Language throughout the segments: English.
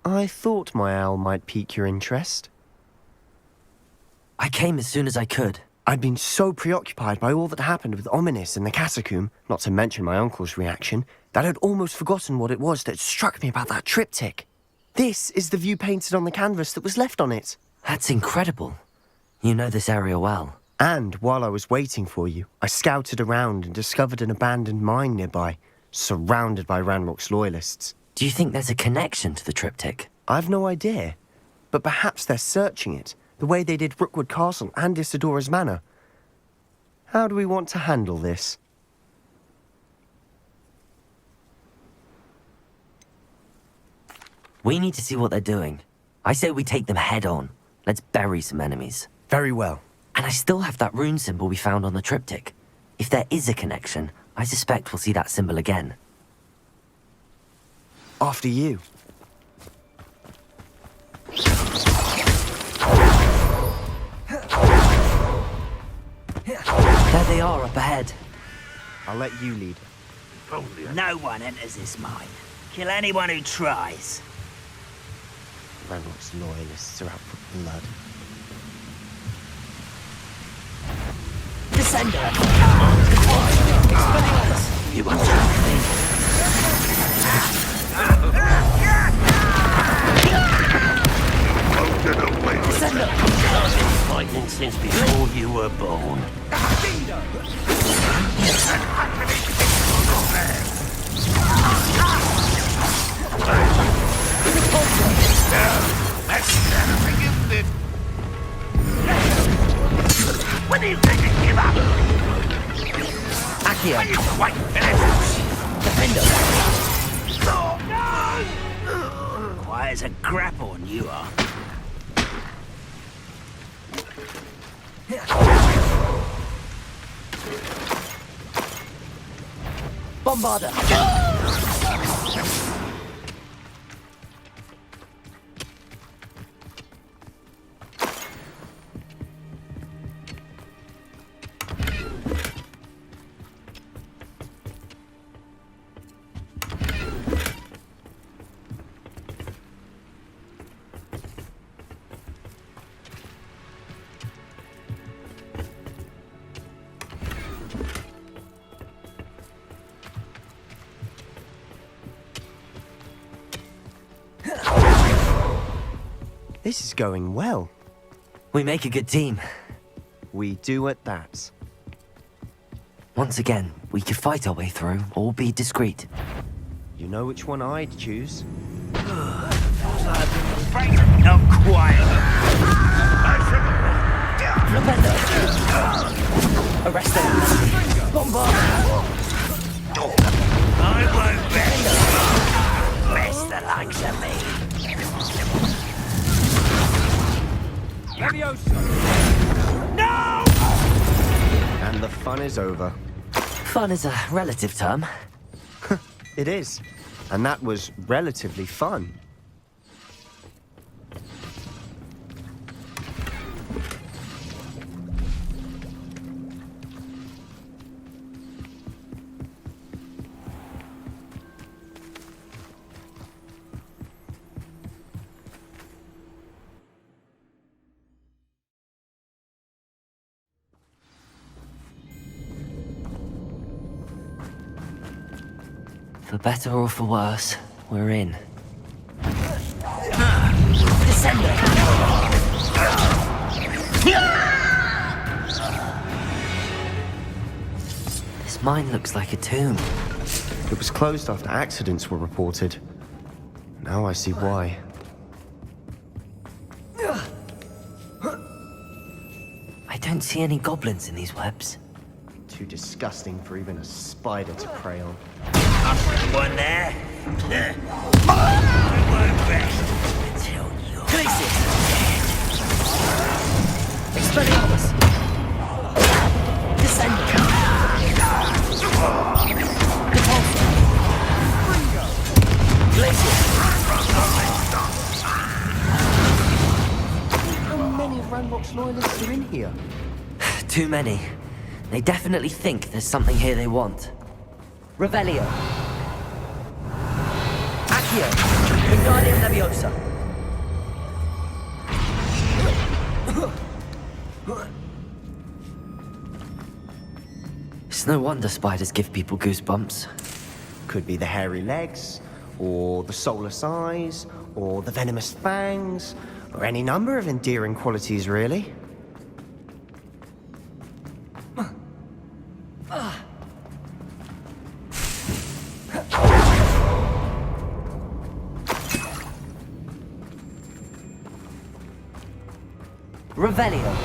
I thought my owl might pique your interest. I came as soon as I could. I'd been so preoccupied by all that happened with Ominis and the catacomb, not to mention my uncle's reaction, that I'd almost forgotten what it was that struck me about that triptych. This is the view painted on the canvas that was left on it. That's incredible. You know this area well. And while I was waiting for you, I scouted around and discovered an abandoned mine nearby, surrounded by Ranrock's loyalists. Do you think there's a connection to the triptych? I've no idea, but perhaps they're searching it, the way they did Rookwood Castle and Isidora's Manor. How do we want to handle this? We need to see what they're doing. I say we take them head on. Let's bury some enemies. Very well. And I still have that rune symbol we found on the triptych. If there is a connection, I suspect we'll see that symbol again. After you. There they are up ahead. I'll let you lead. No one enters this mine. Kill anyone who tries. Ranrock's loyalists are out for blood. Descender! You want to Fighting since before you were born. When do you think you give up? Accio! Are you quite finished? Defender! No! Quiet as a grapple, you are. Bombarder! This is going well. We make a good team. We do at that. Once again, we could fight our way through, or be discreet. You know which one I'd choose? Not quiet. Arrest them! Bombard! I won't best the likes of me. No! And the fun is over. Fun is a relative term. It is. And that was relatively fun. For better or for worse, we're in. Descender! This mine looks like a tomb. It was closed after accidents were reported. Now I see why. I don't see any goblins in these webs. Too disgusting for even a spider to prey on. One there. I won't best until you're Expelliarmus! Descender! How many of Ranrock's loyalists are in here? Too many. They definitely think there's something here they want. Revelio. Accio. Wingardium Leviosa. It's no wonder spiders give people goosebumps. Could be the hairy legs, or the soulless eyes, or the venomous fangs, or any number of endearing qualities, really. Revelio.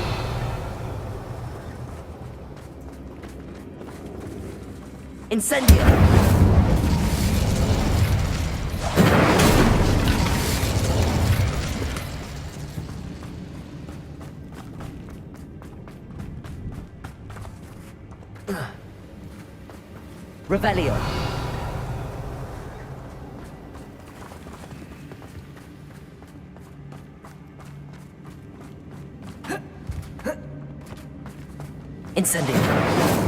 Incendio. Revelio. Incendio.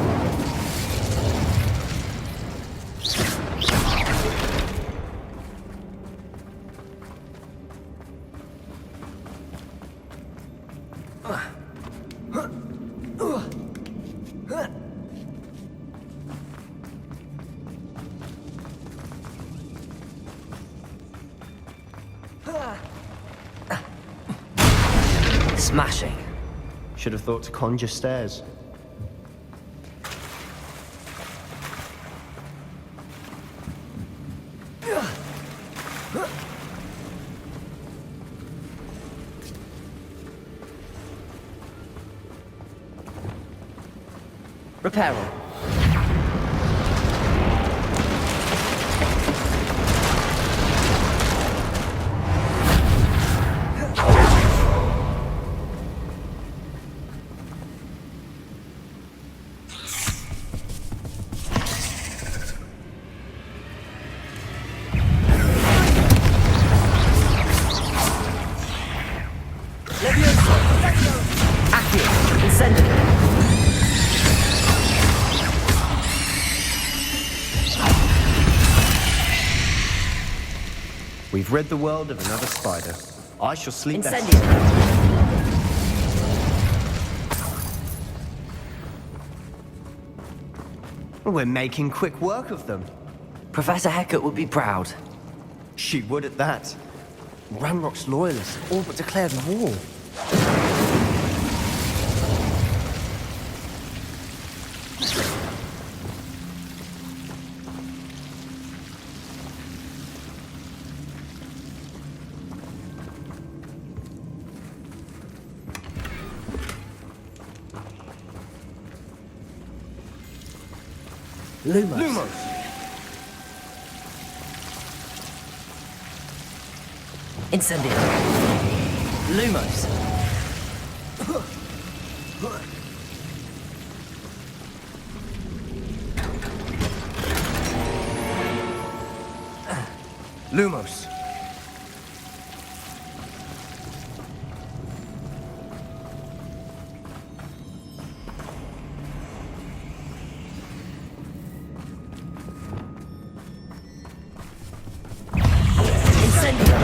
Smashing. Should have thought to conjure stairs. Reparo. Accio. Incendio. We've rid the world of another spider. I shall sleep better. Incendio. We're making quick work of them. Professor Hecat would be proud. She would at that. Ranrock's loyalists all but declared war. Lumos. Lumos! Incendio. Lumos. Lumos! Incendio.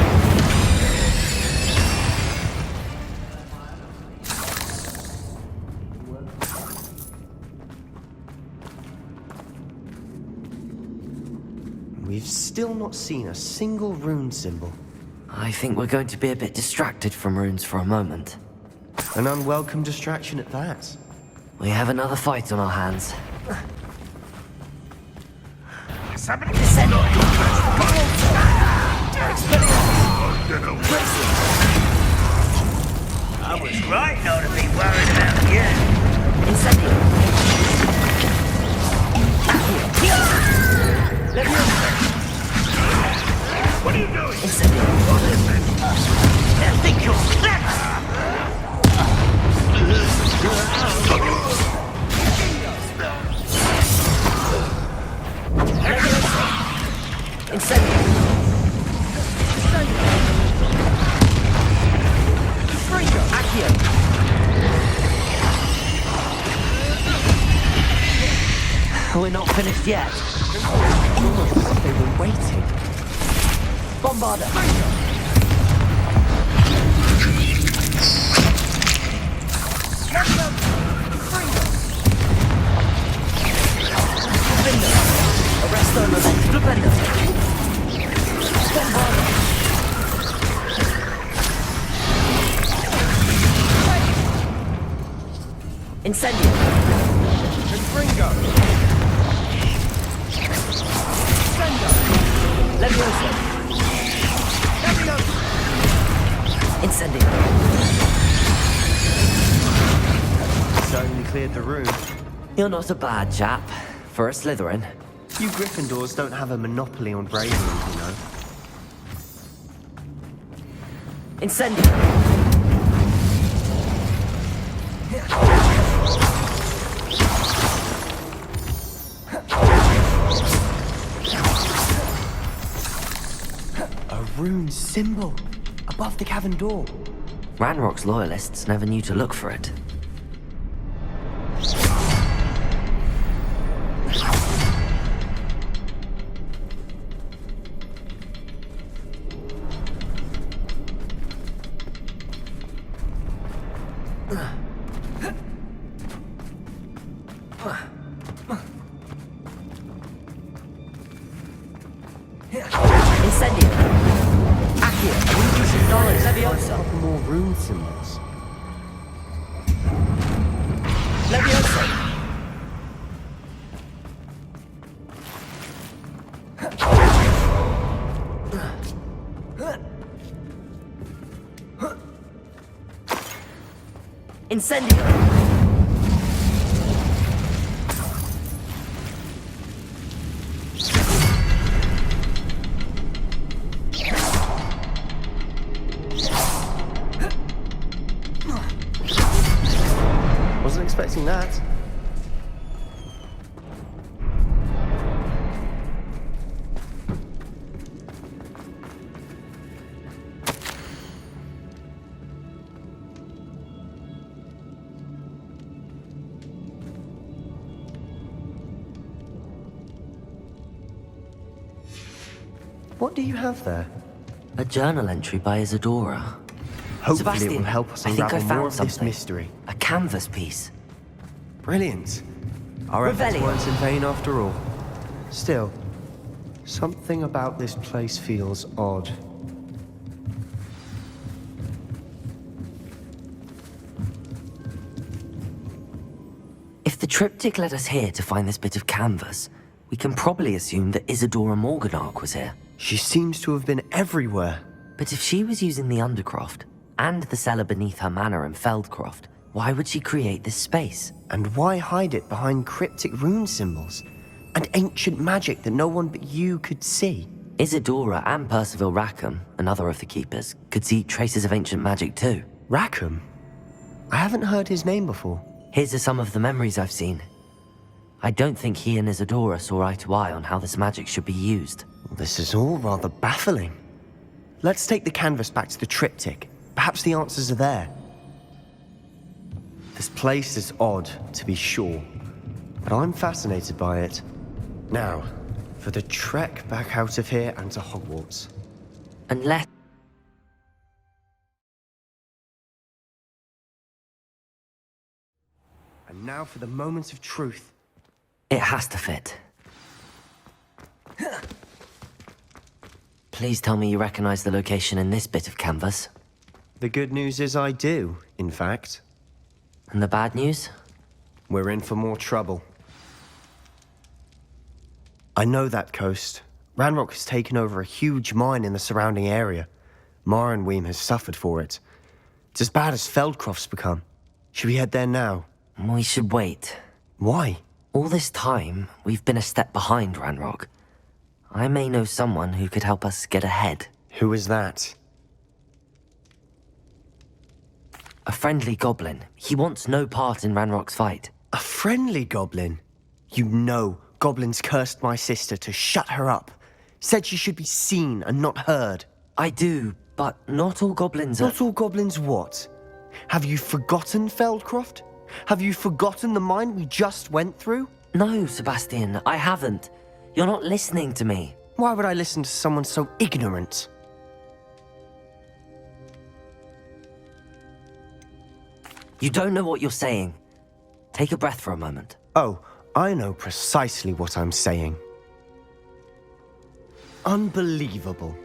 We've still not seen a single rune symbol. I think we're going to be a bit distracted from runes for a moment. An unwelcome distraction at that. We have another fight on our hands. I was right not to be worried about you. Incendio. What are you doing? Incendio. I think you're clever. Incendio. Fringo. Accio. We're not finished yet. Almost as if they were waiting. Bombarder. Arresto Stupendo. Bombarder. Incendio. Confringo! Levioso. Incendio. Certainly cleared the room. You're not a bad chap. For a Slytherin. You Gryffindors don't have a monopoly on bravery, you know. Incendio. A rune symbol above the cavern door. Ranrock's loyalists never knew to look for it. Incendio. Accio. Knowledge. Levioso. Couple more rune symbols. Levioso. Incendio. Wasn't expecting that. What do you have there? A journal entry by Isadora. Hopefully Sebastian, it will help us I think I unravel more found of this something. mystery. A canvas piece. Brilliant. Our efforts Revelio. weren't in vain after all. Still, something about this place feels odd. If the triptych led us here to find this bit of canvas, we can probably assume that Isadora Morganach was here. She seems to have been everywhere. But if she was using the Undercroft, and the cellar beneath her manor in Feldcroft, why would she create this space? And why hide it behind cryptic rune symbols? And ancient magic that no one but you could see? Isadora and Percival Rackham, another of the Keepers, could see traces of ancient magic too. Rackham? I haven't heard his name before. Here's are some of the memories I've seen. I don't think he and Isadora saw eye to eye on how this magic should be used. This is all rather baffling. Let's take the canvas back to the triptych. Perhaps the answers are there. This place is odd, to be sure, but I'm fascinated by it. Now, for the trek back out of here and to Hogwarts. Unless... And now for the moment of truth. It has to fit. Please tell me you recognize the location in this bit of canvas. The good news is I do, in fact. And the bad news? We're in for more trouble. I know that coast. Ranrock has taken over a huge mine in the surrounding area. Marrenweem has suffered for it. It's as bad as Feldcroft's become. Should we head there now? We should wait. Why? All this time, we've been a step behind Ranrock. I may know someone who could help us get ahead. Who is that? A friendly goblin. He wants no part in Ranrock's fight. A friendly goblin? You know goblins cursed my sister to shut her up. Said she should be seen and not heard. I do, but not all goblins are... Not all goblins what? Have you forgotten Feldcroft? Have you forgotten the mine we just went through? No, Sebastian, I haven't. You're not listening to me. Why would I listen to someone so ignorant? You don't know what you're saying. Take a breath for a moment. Oh, I know precisely what I'm saying. Unbelievable.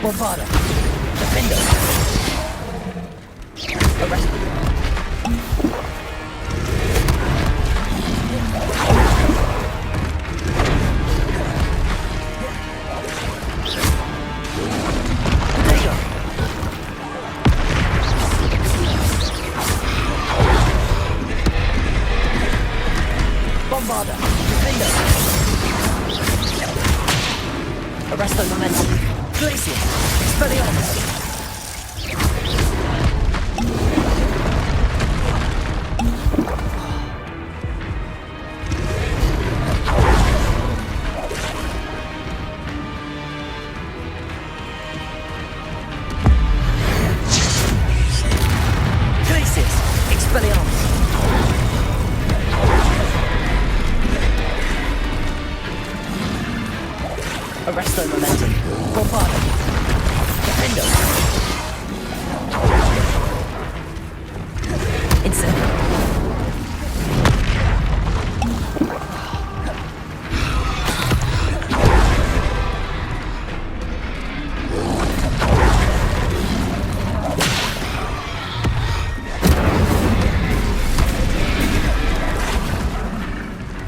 Bombarda. Defender. Arrest. Bombarda. Defender. Arresto momentum. Glacier. Expelliarmus. Glacier. Expelliarmus. Arresto momentum. Bombarda. Defender. Incendio.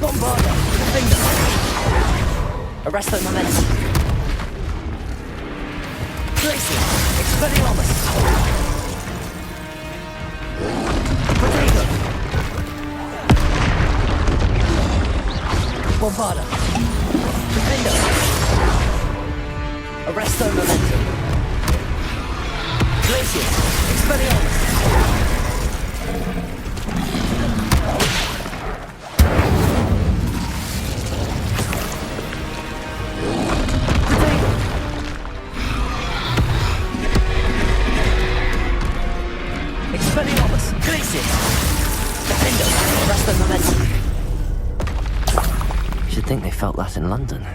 Bombarda. Defender. Arresto momentum. Glacier. Expelliarmus. Potato. Bombarda. Defender. Arresto momentum. Glacier. Expelliarmus. Potato. Expelliarmus. Glacier. Defender. Arresto momentum. You'd think they felt that in London.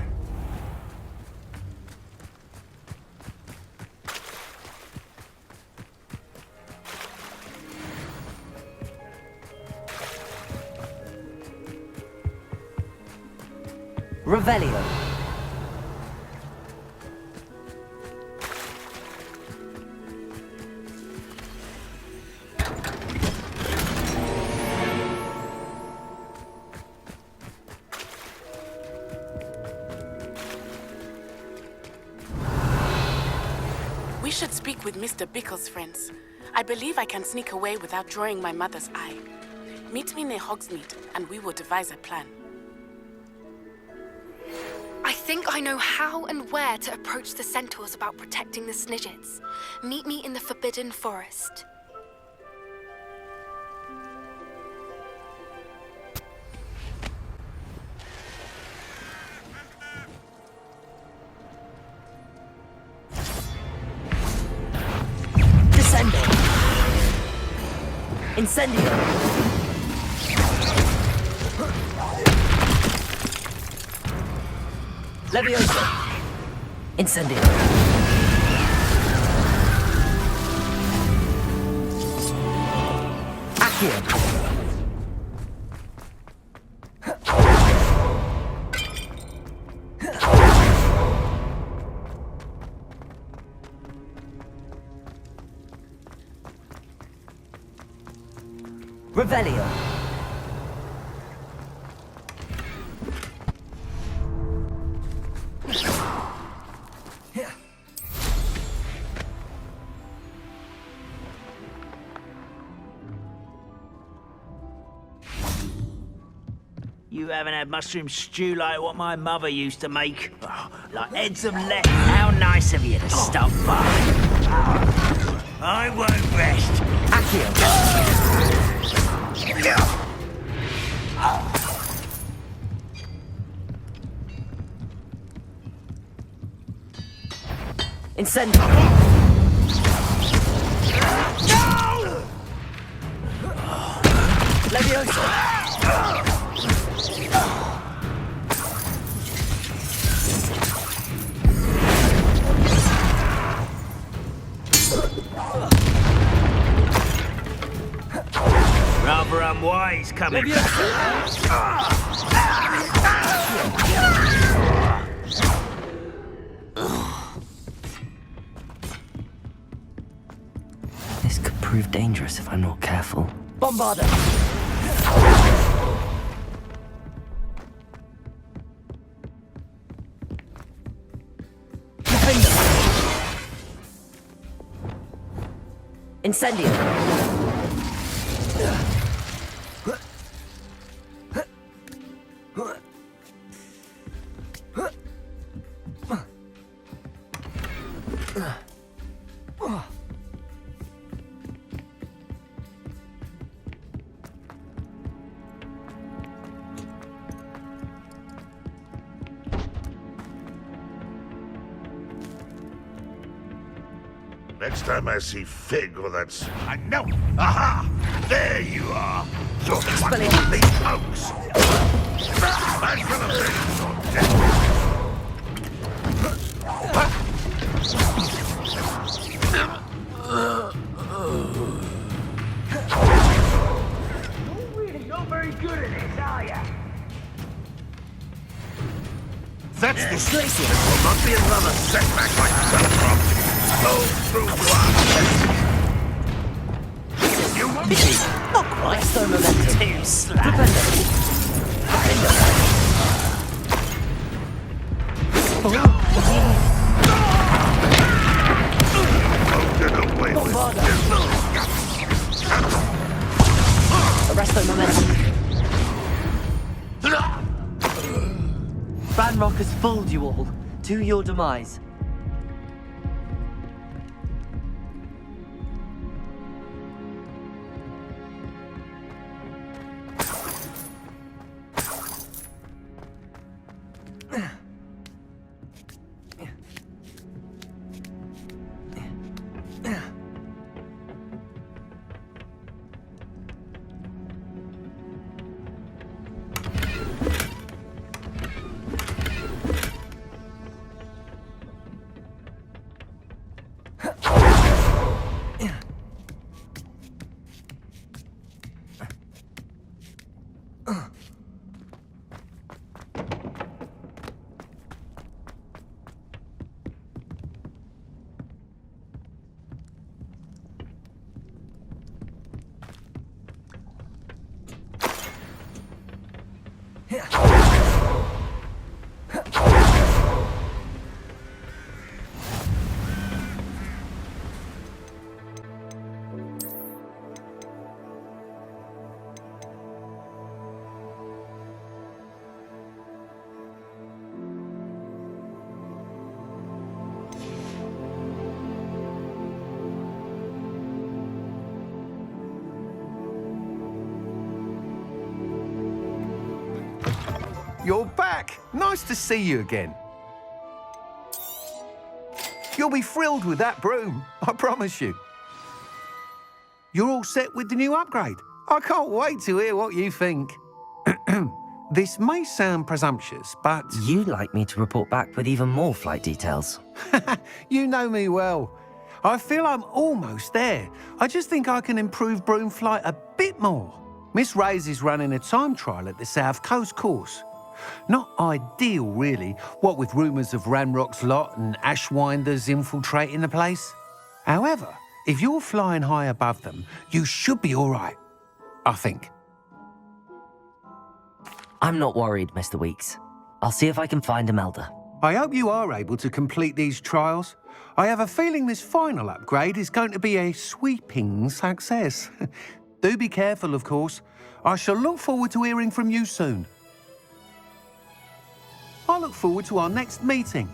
Revelio. We should speak with Mr. Bickle's friends. I believe I can sneak away without drawing my mother's eye. Meet me near Hogsmeade, and we will devise a plan. I think I know how and where to approach the centaurs about protecting the Snidgets. Meet me in the Forbidden Forest. Descendo. Incendio. Levioso. Incendio. Accio. Revelio. You haven't had mushroom stew like what my mother used to make? Oh, like heads of lettuce. How nice of you to stop by. I won't rest. Incendio! Levioso! Rather unwise coming. This could prove dangerous if I'm not careful. Bombarda! Incendio! Next time I see Fig or that's... I know! Aha! There you are! You're the one who leads folks! I should have been so dead. Really not very good at this, are ya? That's the This will not be another setback like Belfrost! Go through glass! You Not quite. Resto momentum. Too slack. Resto momentum. Ranrock has fooled you all. To your demise. You're back! Nice to see you again. You'll be thrilled with that broom, I promise you. You're all set with the new upgrade. I can't wait to hear what you think. This may sound presumptuous, but... You'd like me to report back with even more flight details. You know me well. I feel I'm almost there. I just think I can improve broom flight a bit more. Miss Ray's is running a time trial at the South Coast course. Not ideal, really, what with rumours of Ranrock's lot and Ashwinders infiltrating the place. However, if you're flying high above them, you should be all right, I think. I'm not worried, Mr. Weeks. I'll see if I can find Imelda. I hope you are able to complete these trials. I have a feeling this final upgrade is going to be a sweeping success. Do be careful, of course. I shall look forward to hearing from you soon. look forward to our next meeting.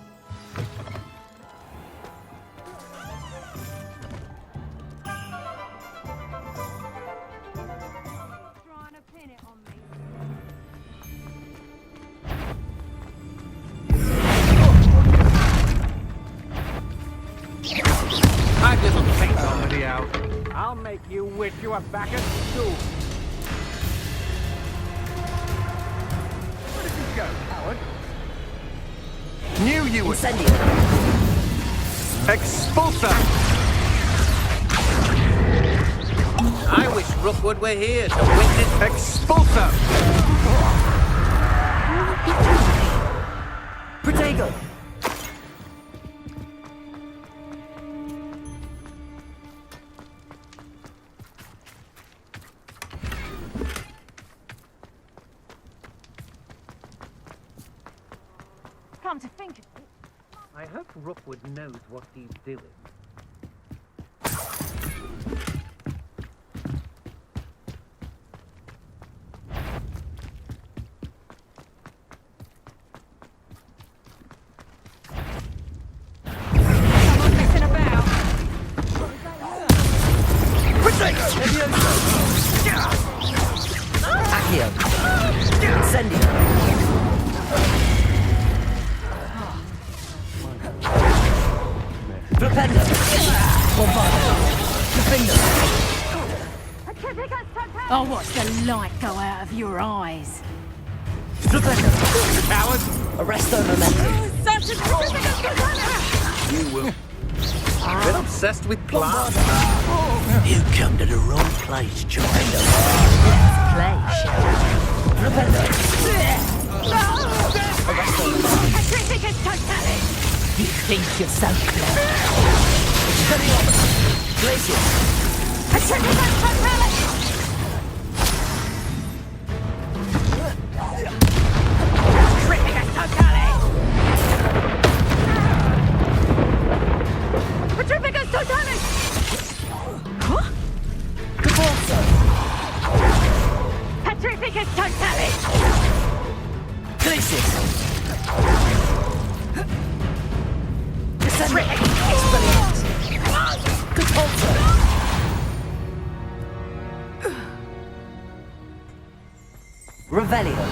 I didn't think somebody out. I'll make you wish you were back at school. Where did you go, Howard? Knew you would. Incendio. Expulsor! I wish Rookwood were here to witness Expulsor! Protego. Come to think of it, I hope Rookwood knows what he's doing. someone messing about. Accio. Incendio. Flipendo. Bombardo. Defender. I'll watch the light go out of your eyes. Flipendo. Coward! Arresto Momentum. Such a You will. Been obsessed with plants. You come to the wrong place, John. Play, shall we? Flipendo. You think you're so clever. Glacier. Glacier. Descend. Expelliarmus. Catapulta. Revelio.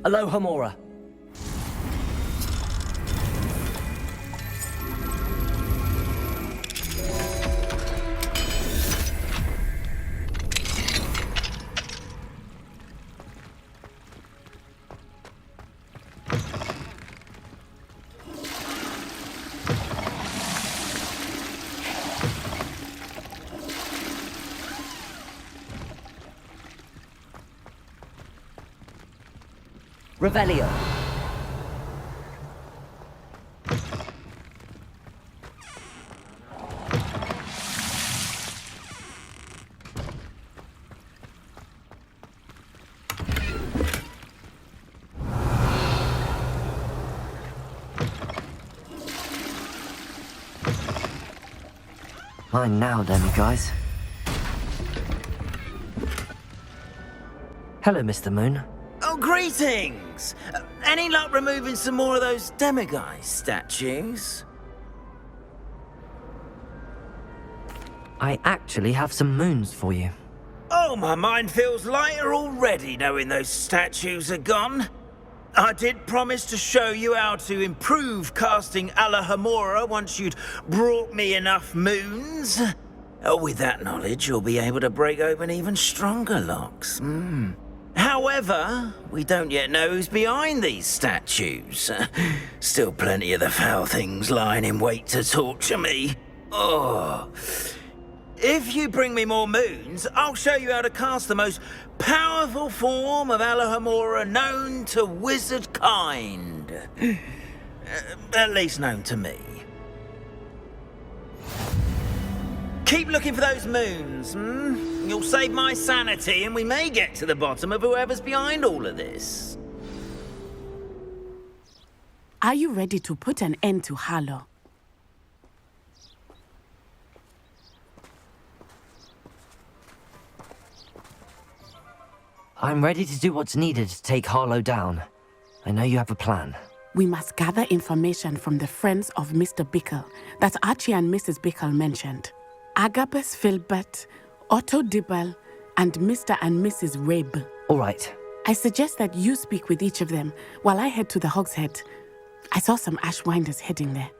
Aloha Mora. Revelio. Mine now, guys. Hello, Mr. Moon. Oh, greetings! Any luck removing some more of those demiguise statues? I actually have some moons for you. Oh, my mind feels lighter already knowing those statues are gone. I did promise to show you how to improve casting Alahamora once you'd brought me enough moons. With that knowledge, you'll be able to break open even stronger locks. However, we don't yet know who's behind these statues. Still plenty of the foul things lying in wait to torture me. Oh. If you bring me more moons, I'll show you how to cast the most powerful form of Alohomora known to wizard kind. At least known to me. Keep looking for those moons, hmm? You'll save my sanity and we may get to the bottom of whoever's behind all of this. Are you ready to put an end to Harlow? I'm ready to do what's needed to take Harlow down. I know you have a plan. We must gather information from the friends of Mr. Bickle that Archie and Mrs. Bickle mentioned. Agabus Filbert, Otto Dibble, and Mr. and Mrs. Rabe. All right. I suggest that you speak with each of them while I head to the Hog's Head. I saw some Ashwinders heading there.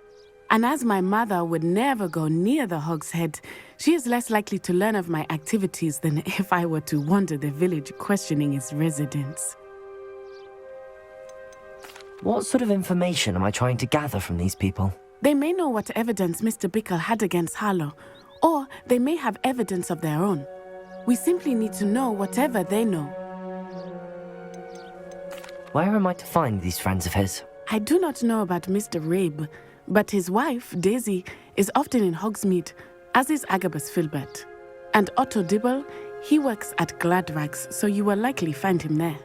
And as my mother would never go near the Hog's Head, she is less likely to learn of my activities than if I were to wander the village questioning its residents. What sort of information am I trying to gather from these people? They may know what evidence Mr. Bickle had against Harlow, or they may have evidence of their own. We simply need to know whatever they know. Where am I to find these friends of his? I do not know about Mr. Rabe, but his wife, Daisy, is often in Hogsmeade, as is Agabus Filbert. And Otto Dibble, he works at Gladrags, so you will likely find him there.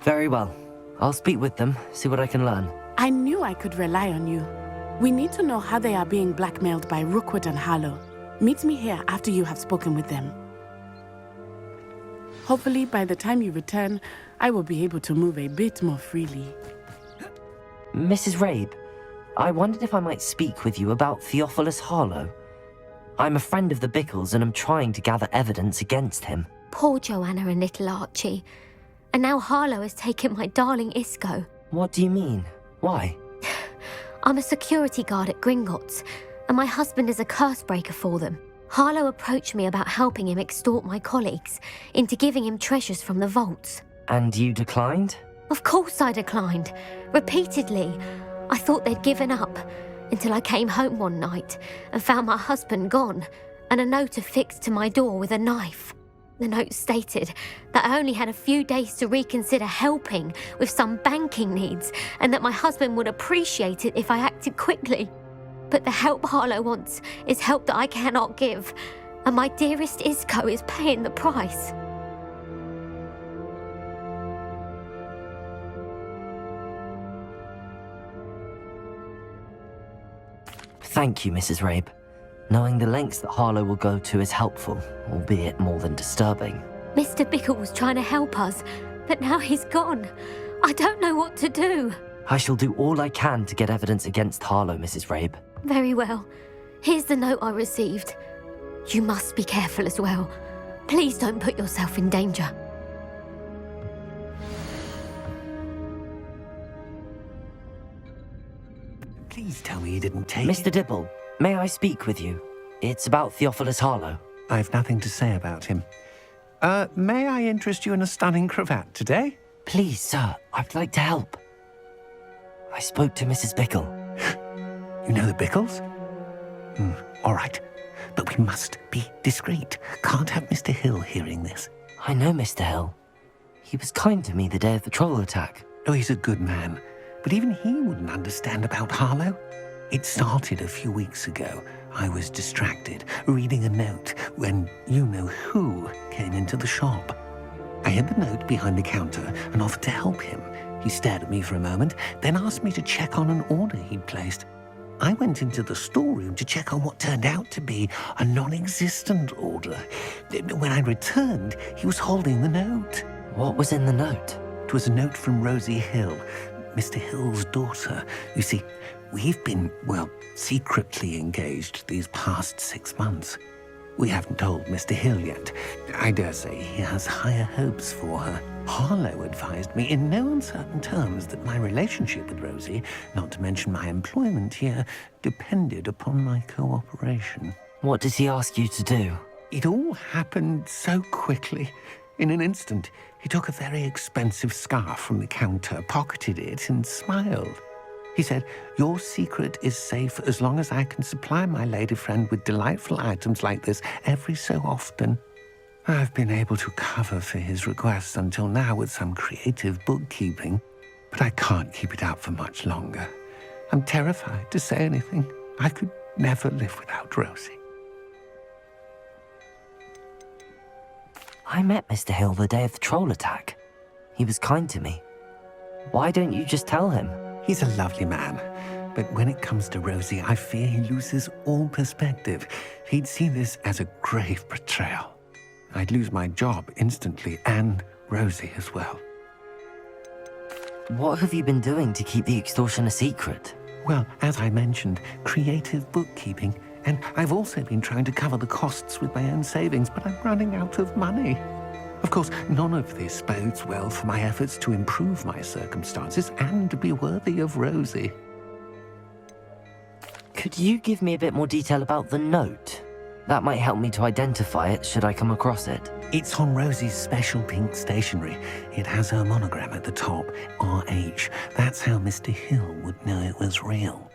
Very well. I'll speak with them, see what I can learn. I knew I could rely on you. We need to know how they are being blackmailed by Rookwood and Harlow. Meet me here after you have spoken with them. Hopefully, by the time you return, I will be able to move a bit more freely. Mrs. Rabe, I wondered if I might speak with you about Theophilus Harlow. I'm a friend of the Bickles and I'm trying to gather evidence against him. Poor Joanna and little Archie. And now Harlow has taken my darling Isco. What do you mean? Why? I'm a security guard at Gringotts, and my husband is a curse breaker for them. Harlow approached me about helping him extort my colleagues into giving him treasures from the vaults. And you declined? Of course I declined. Repeatedly. I thought they'd given up, until I came home one night and found my husband gone, and a note affixed to my door with a knife. The note stated that I only had a few days to reconsider helping with some banking needs, and that my husband would appreciate it if I acted quickly. But the help Harlow wants is help that I cannot give, and my dearest Isco is paying the price. Thank you, Mrs. Rabe. Knowing the lengths that Harlow will go to is helpful, albeit more than disturbing. Mr. Bickle was trying to help us, but now he's gone. I don't know what to do. I shall do all I can to get evidence against Harlow, Mrs. Rabe. Very well. Here's the note I received. You must be careful as well. Please don't put yourself in danger. Please tell me you didn't take Mr. Dibble, may I speak with you? It's about Theophilus Harlow. I've nothing to say about him. May I interest you in a stunning cravat today? Please, sir, I'd like to help. I spoke to Mrs. Bickle. You know the Bickles? All right. But we must be discreet. Can't have Mr. Hill hearing this. I know Mr. Hill. He was kind to me the day of the troll attack. Oh, he's a good man. But even he wouldn't understand about Harlow. It started a few weeks ago. I was distracted, reading a note, when you-know-who came into the shop. I hid the note behind the counter and offered to help him. He stared at me for a moment, then asked me to check on an order he'd placed. I went into the storeroom to check on what turned out to be a non-existent order. When I returned, he was holding the note. What was in the note? It was a note from Rosie Hill, Mr. Hill's daughter. You see, we've been, secretly engaged these past 6 months. We haven't told Mr. Hill yet. I dare say he has higher hopes for her. Harlow advised me in no uncertain terms that my relationship with Rosie, not to mention my employment here, depended upon my cooperation. What does he ask you to do? It all happened so quickly. In an instant, he took a very expensive scarf from the counter, pocketed it, and smiled. He said, "Your secret is safe as long as I can supply my lady friend with delightful items like this every so often." I've been able to cover for his request until now with some creative bookkeeping, but I can't keep it up for much longer. I'm terrified to say anything. I could never live without Rosie. I met Mr. Hill the day of the troll attack. He was kind to me. Why don't you just tell him? He's a lovely man, but when it comes to Rosie, I fear he loses all perspective. He'd see this as a grave betrayal. I'd lose my job instantly, and Rosie as well. What have you been doing to keep the extortion a secret? Well, as I mentioned, creative bookkeeping, and I've also been trying to cover the costs with my own savings, but I'm running out of money. Of course, none of this bodes well for my efforts to improve my circumstances and to be worthy of Rosie. Could you give me a bit more detail about the note? That might help me to identify it should I come across it. It's on Rosie's special pink stationery. It has her monogram at the top, RH. That's how Mr. Hill would know it was real.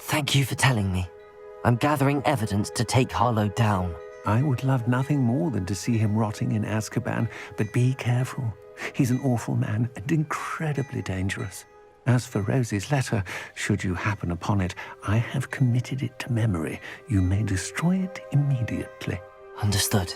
Thank you for telling me. I'm gathering evidence to take Harlow down. I would love nothing more than to see him rotting in Azkaban, but be careful. He's an awful man and incredibly dangerous. As for Rosie's letter, should you happen upon it, I have committed it to memory. You may destroy it immediately. Understood.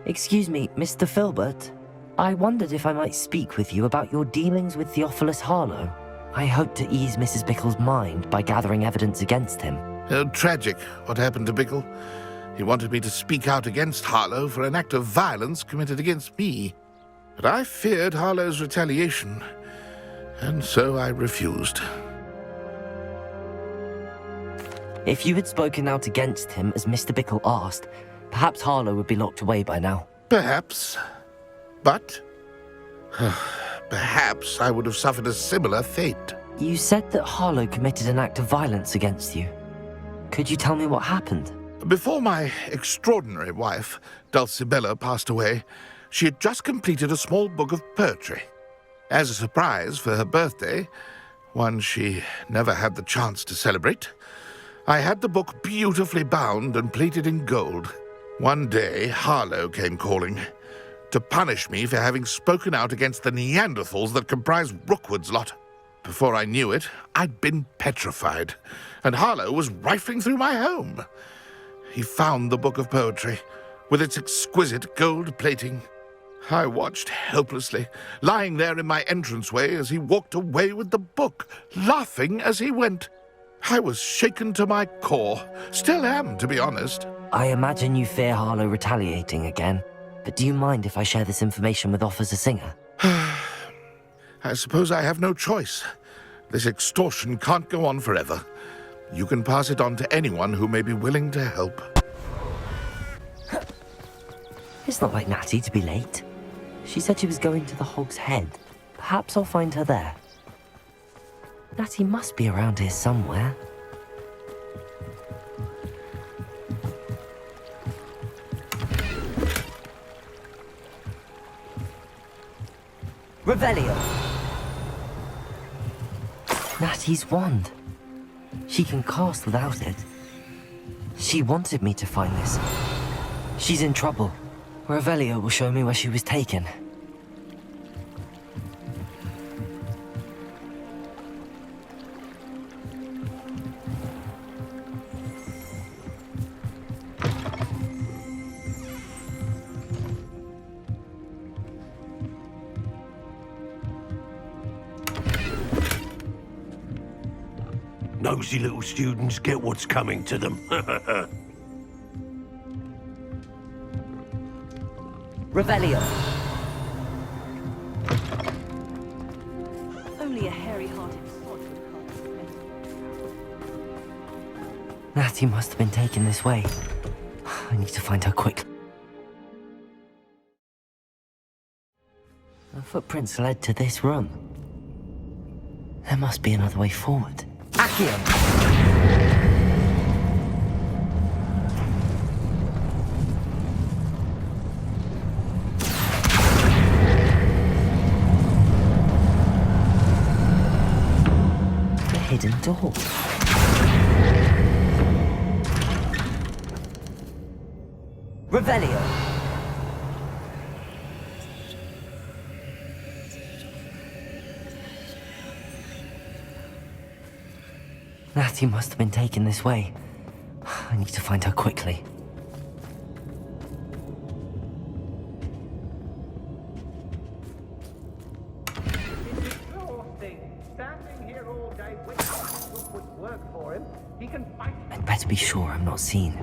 Excuse me, Mr. Filbert. I wondered if I might speak with you about your dealings with Theophilus Harlow. I hope to ease Mrs. Bickle's mind by gathering evidence against him. Tragic, what happened to Bickle. He wanted me to speak out against Harlow for an act of violence committed against me. But I feared Harlow's retaliation, and so I refused. If you had spoken out against him as Mr. Bickle asked, perhaps Harlow would be locked away by now. Perhaps. But perhaps I would have suffered a similar fate. You said that Harlow committed an act of violence against you. Could you tell me what happened? Before my extraordinary wife, Dulcibella, passed away, she had just completed a small book of poetry. As a surprise for her birthday, one she never had the chance to celebrate, I had the book beautifully bound and plated in gold. One day, Harlow came calling to punish me for having spoken out against the Neanderthals that comprise Rookwood's lot. Before I knew it, I'd been petrified, and Harlow was rifling through my home. He found the book of poetry, with its exquisite gold plating. I watched helplessly, lying there in my entranceway as he walked away with the book, laughing as he went. I was shaken to my core. Still am, to be honest. I imagine you fear Harlow retaliating again, but do you mind if I share this information with Officer Singer? I suppose I have no choice. This extortion can't go on forever. You can pass it on to anyone who may be willing to help. It's not like Natty to be late. She said she was going to the Hog's Head. Perhaps I'll find her there. Natty must be around here somewhere. Revelio! Natty's wand. She can cast without it. She wanted me to find this. She's in trouble. Revelio will show me where she was taken. Nosy little students get what's coming to them. Revelio. Only a hairy-hearted sod. Natty must have been taken this way. I need to find her quick. The footprints led to this room. There must be another way forward. Accio! The hidden door. Revelio. Natty must have been taken this way. I need to find her quickly. Standing here all day waiting for would work for him. He can fight. I'd better be sure I'm not seen.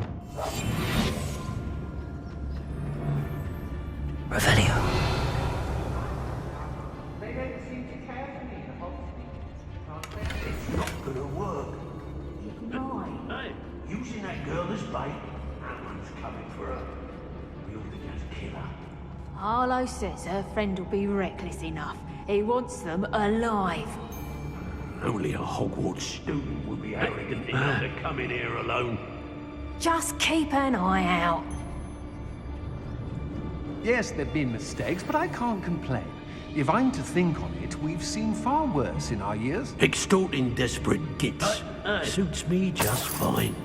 Revelio. They don't seem to care for me, the whole thing. It's not gonna work. Hey, using that girl as bait, that one's coming for her. We ought to just kill her. Harlow says her friend will be reckless enough. He wants them alive. Only a Hogwarts student would be arrogant enough to come in here alone. Just keep an eye out. Yes, there've been mistakes, but I can't complain. If I'm to think on it, we've seen far worse in our years. Extorting desperate gits suits me just fine.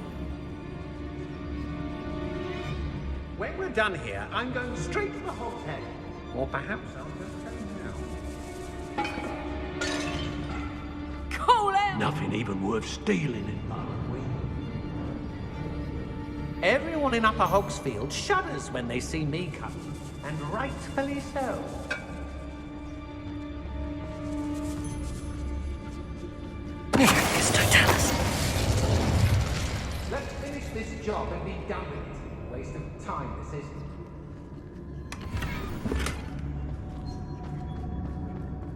When we're done here, I'm going straight to the Hog's Head. Or perhaps I'll just tell you now. Call out! Nothing even worth stealing in Marley. Everyone in Upper Hogsfield shudders when they see me come. And rightfully so. Let's finish this job and be done with it. Waste of time, this is.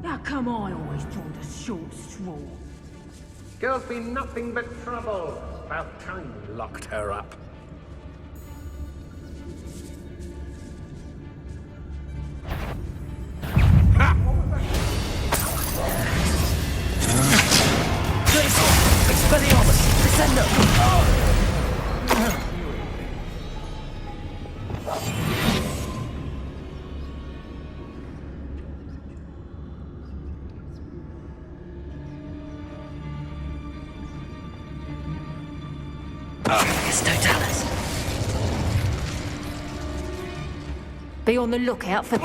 How come I always draw the short straw? Girl's been nothing but trouble. About time we locked her up. Expelliarmus! Descendo! Totalis. Be on the lookout for...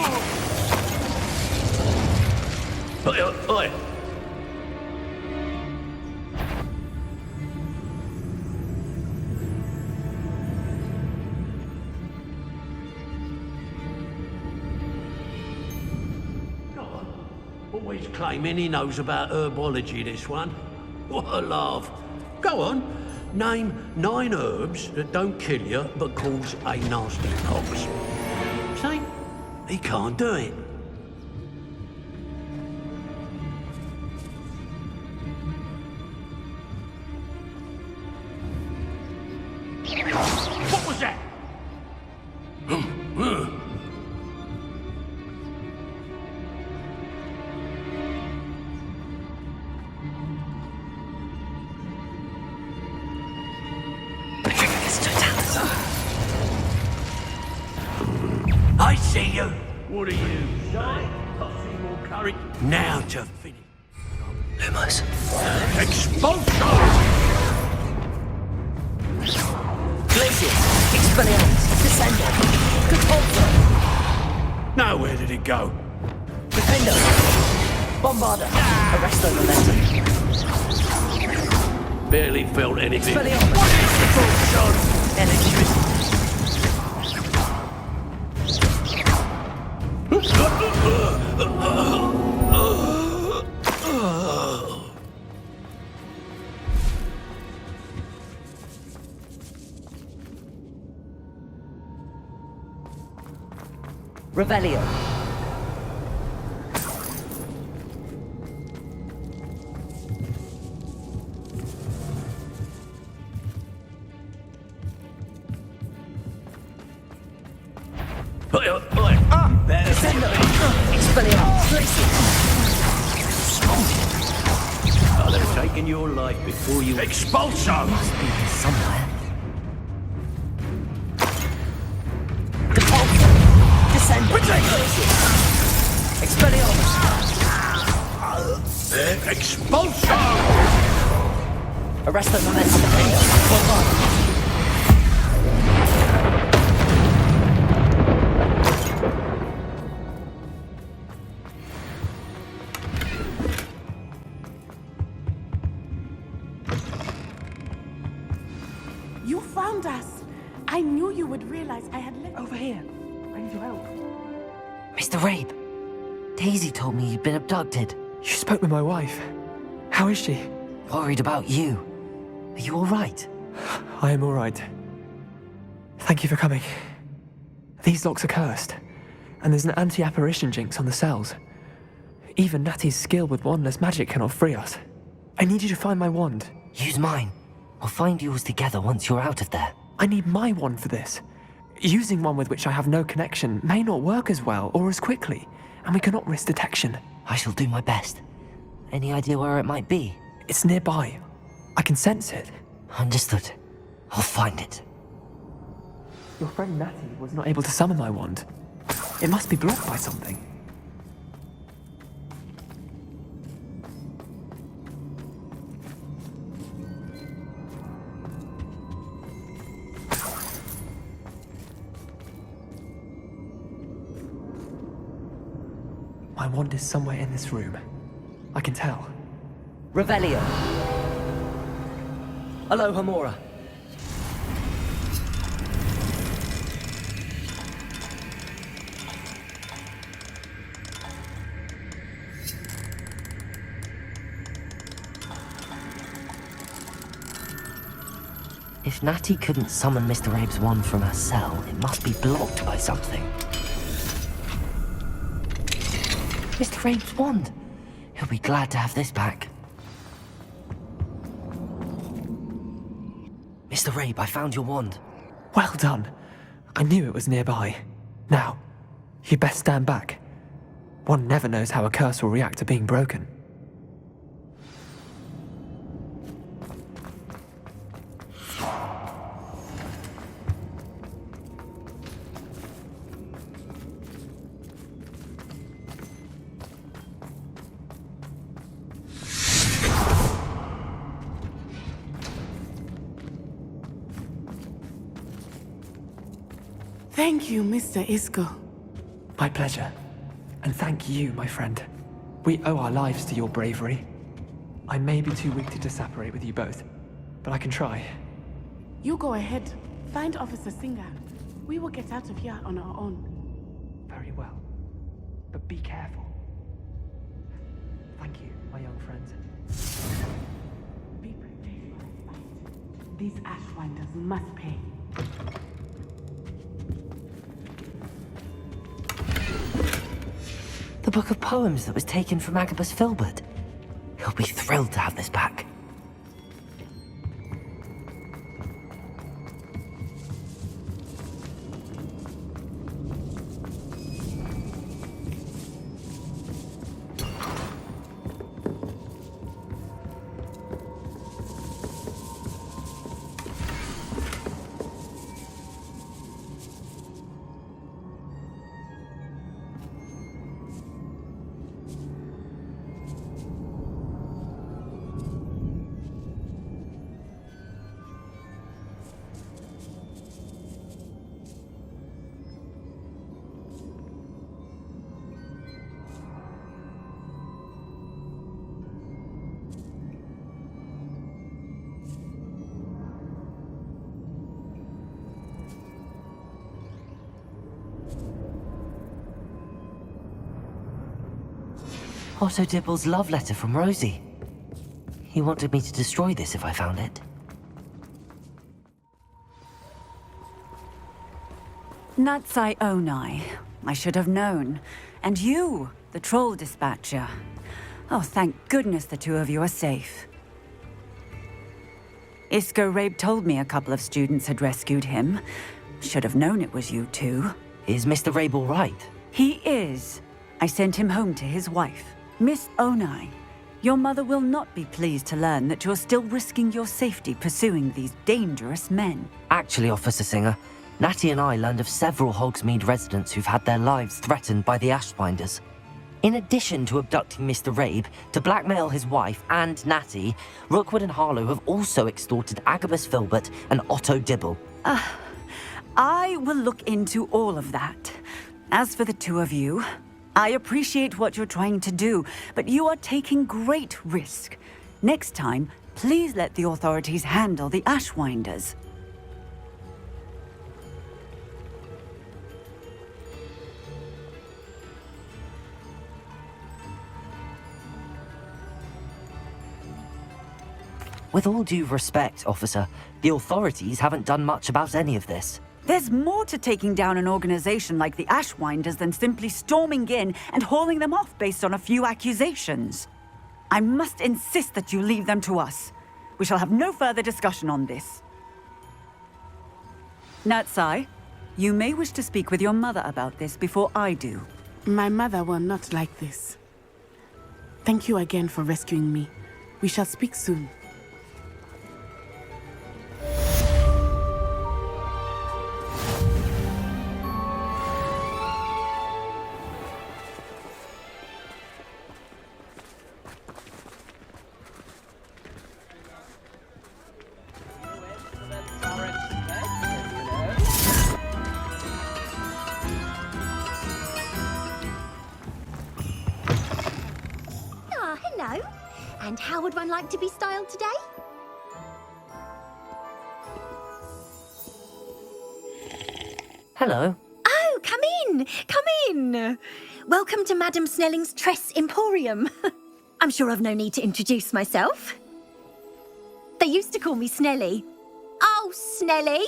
Oi! Always claiming he knows about herbology, this one. What a laugh. Go on, name 9 herbs that don't kill you but cause a nasty pox. See? He can't do it. What was that? I see you. What are you, shy? Coffee more courage? Now to finish. Lumos. Expulsion! Glacius! Expelliarmus! Descendo! Contorto! Now where did it go? Defendo! Bombarda! Arresto Momentum! Barely felt anything. Expelliarmus! What is the full Electricity! Revelio. in your life before you... Expulso! Must be here somewhere. Descend! Expelliarmus! Expulso! Arrest the momentum. Defender! You found us. I knew you would realize I had left. Over here. I need your help. Mr. Rabe, Daisy told me you'd been abducted. You spoke with my wife. How is she? Worried about you. Are you all right? I am all right. Thank you for coming. These locks are cursed, and there's an anti-apparition jinx on the cells. Even Natty's skill with wandless magic cannot free us. I need you to find my wand. Use mine. We'll find yours together once you're out of there. I need my wand for this. Using one with which I have no connection may not work as well or as quickly, and we cannot risk detection. I shall do my best. Any idea where it might be? It's nearby. I can sense it. Understood. I'll find it. Your friend Natty was not able to summon my wand. It must be blocked by something. My wand is somewhere in this room. I can tell. Revelio. Alohomora. If Natty couldn't summon Mr. Rabe's wand from her cell, it must be blocked by something. Mr. Rabe's wand! He'll be glad to have this back. Mr. Rabe, I found your wand. Well done. I knew it was nearby. Now, you best stand back. One never knows how a curse will react to being broken. Thank you, Mr. Isco. My pleasure. And thank you, my friend. We owe our lives to your bravery. I may be too weak to disapparate with you both, but I can try. You go ahead. Find Officer Singer. We will get out of here on our own. Very well. But be careful. Thank you, my young friends. Be prepared for a fight. These Ashwinders must pay. The book of poems that was taken from Agabus Filbert. He'll be thrilled to have this back. Otto Dibble's love letter from Rosie. He wanted me to destroy this if I found it. Natsai Onai. I should have known. And you, the troll dispatcher. Oh, thank goodness the two of you are safe. Isco Rabe told me a couple of students had rescued him. Should have known it was you two. Is Mr. Rabe all right? He is. I sent him home to his wife, Miss Onai. Your mother will not be pleased to learn that you're still risking your safety pursuing these dangerous men. Actually, Officer Singer, Natty and I learned of several Hogsmeade residents who've had their lives threatened by the Ashbinders. In addition to abducting Mr. Rabe to blackmail his wife and Natty, Rookwood and Harlow have also extorted Agabus Filbert and Otto Dibble. I will look into all of that. As for the two of you, I appreciate what you're trying to do, but you are taking great risk. Next time, please let the authorities handle the Ashwinders. With all due respect, officer, the authorities haven't done much about any of this. There's more to taking down an organization like the Ashwinders than simply storming in and hauling them off based on a few accusations. I must insist that you leave them to us. We shall have no further discussion on this. Natsai, you may wish to speak with your mother about this before I do. My mother will not like this. Thank you again for rescuing me. We shall speak soon. Hello. And how would one like to be styled today? Hello. Oh, come in. Come in. Welcome to Madam Snelling's Tress Emporium. I'm sure I've no need to introduce myself. They used to call me Snelly. Oh, Snelly,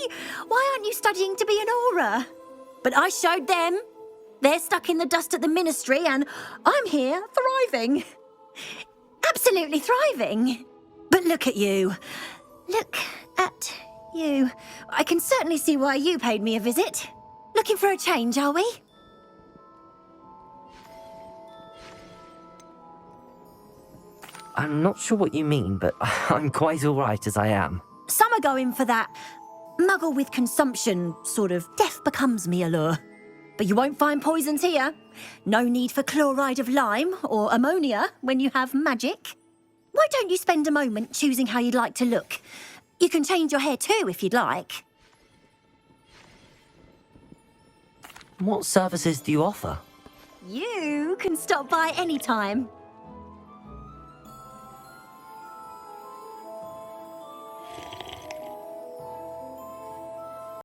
why aren't you studying to be an aura? But I showed them. They're stuck in the dust at the ministry and I'm here thriving. Absolutely thriving. But look at you. Look at you. I can certainly see why you paid me a visit. Looking for a change, are we? I'm not sure what you mean, but I'm quite all right as I am. Some are going for that muggle with consumption, sort of death becomes me allure. But you won't find poisons here. No need for chloride of lime or ammonia when you have magic. Why don't you spend a moment choosing how you'd like to look? You can change your hair too if you'd like. What services do you offer? You can stop by any time.